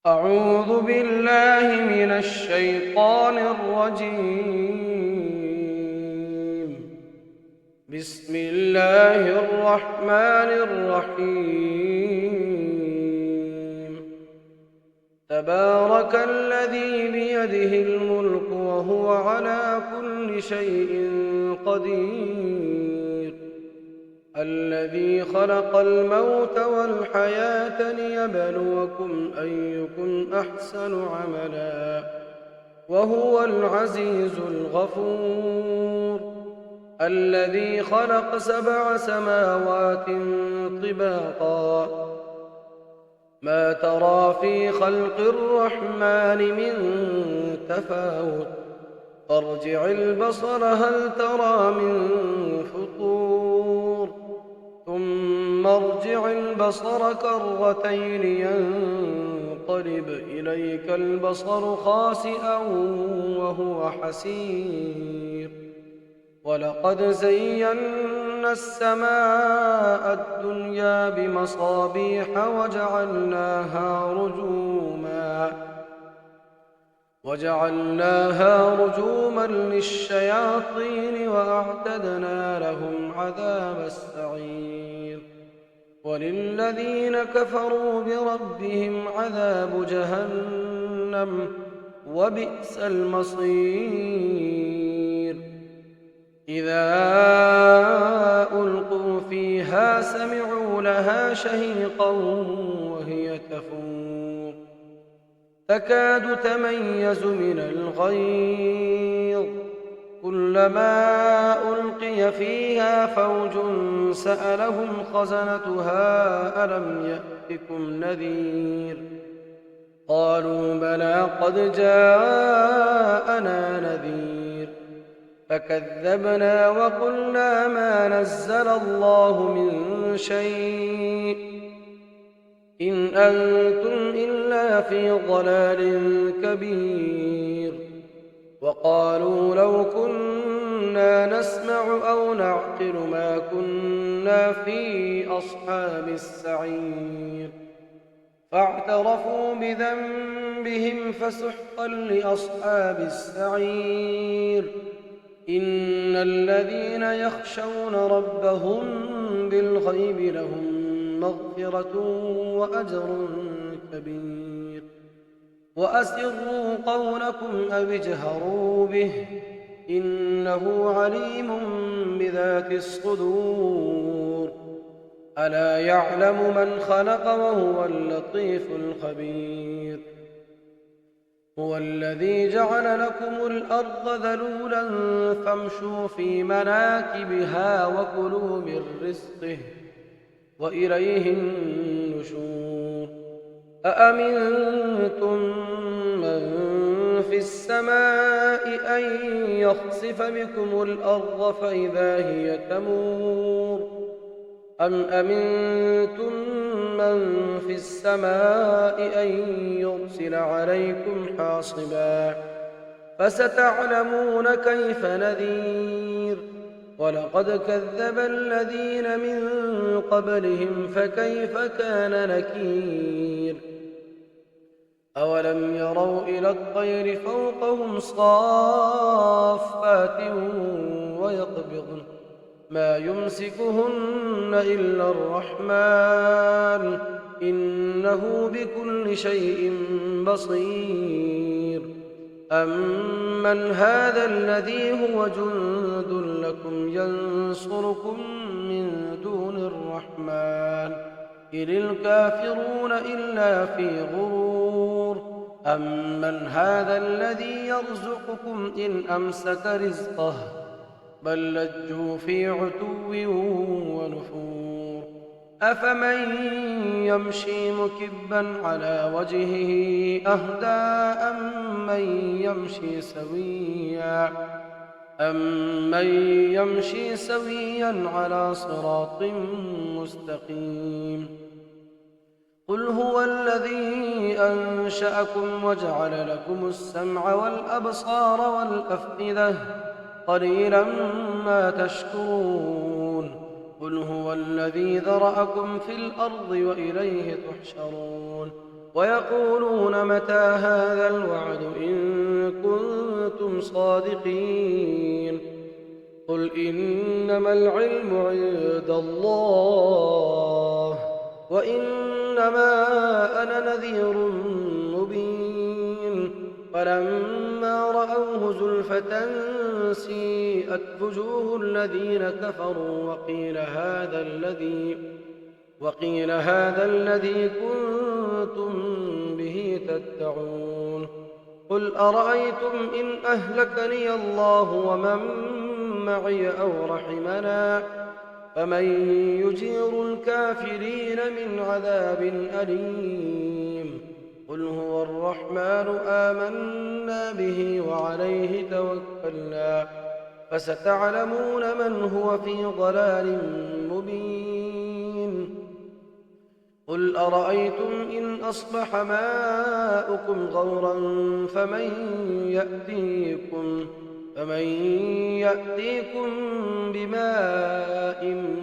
أعوذ بالله من الشيطان الرجيم. بسم الله الرحمن الرحيم. تبارك الذي بيده الملك وهو على كل شيء قدير، الذي خلق الموت والحياة ليبلوكم أيكم أحسن عملا وهو العزيز الغفور، الذي خلق 7 سماوات طباقا ما ترى في خلق الرحمن من تفاوت، فارجع البصر هل ترى من فطور، ثم ارجع البصر كرتين ينقلب إليك البصر خاسئا وهو حسير، ولقد زينا السماء الدنيا بمصابيح وجعلناها رجوما للشياطين وأعتدنا لهم عذاب السعير، وللذين كفروا بربهم عذاب جهنم وبئس المصير. إذا ألقوا فيها سمعوا لها شهيقا وهي تفور، تكاد تميز من الغيظ، كلما ألقي فيها فوج سألهم خزنتها ألم يأتكم نذير، قالوا بلى قد جاءنا نذير، فكذبنا وقلنا ما نزل الله من شيء إن أنتم إلا في ضلال كبير، وقالوا لو كنا نسمع أو نعقل ما كنا في أصحاب السعير، فاعترفوا بذنبهم فسحقا لأصحاب السعير. إن الذين يخشون ربهم بالغيب لهم مغفرة وأجر كبير، وأسروا قولكم أو اجهروا به إنه عليم بذات الصدور، ألا يعلم من خلق وهو اللطيف الخبير. هو الذي جعل لكم الأرض ذلولا فامشوا في مناكبها وكلوا من رزقه وإليه النشور. أأمنتم من في السماء أن يخسف بكم الأرض فإذا هي تمور، أم أمنتم من في السماء أن يرسل عليكم حاصبا، فستعلمون كيف نذير. ولقد كذب الذين من قبلهم فكيف كان نكير. أولم يروا إلى الطير فوقهم صافات ويقبضن ما يمسكهن إلا الرحمن إنه بكل شيء بصير. أمن هذا الذي هو جند لكم ينصركم من دون الرحمن إن الكافرون إلا في غرور. أمن هذا الذي يرزقكم إن أمسك رزقه بل لجوا في عتو ونفور. أفمن يمشي مكبا على وجهه أهدى أمن يمشي سويا على صراط مستقيم. قل هو الذي أنشأكم وجعل لكم السمع والأبصار والأفئدة قليلا ما تشكرون. قل هو الذي ذرأكم في الأرض وإليه تحشرون ويقولون متى هذا الوعد إن كنتم صادقين قل إنما العلم عند الله وإنما أنا نذير مبين فلما رأوه زلفة سيئت وجوه الذين كفروا وقيل هذا الذي كنتم به تدعون قل أرأيتم إن أهلكني الله ومن معي أو رحمنا فمن يجير الكافرين من عذاب أليم قل هو الرحمن آمنا به وعليه توكلنا فستعلمون من هو في ضلال مبين قل أرأيتم إن أصبح ماؤكم غورا فمن يأتيكم بماء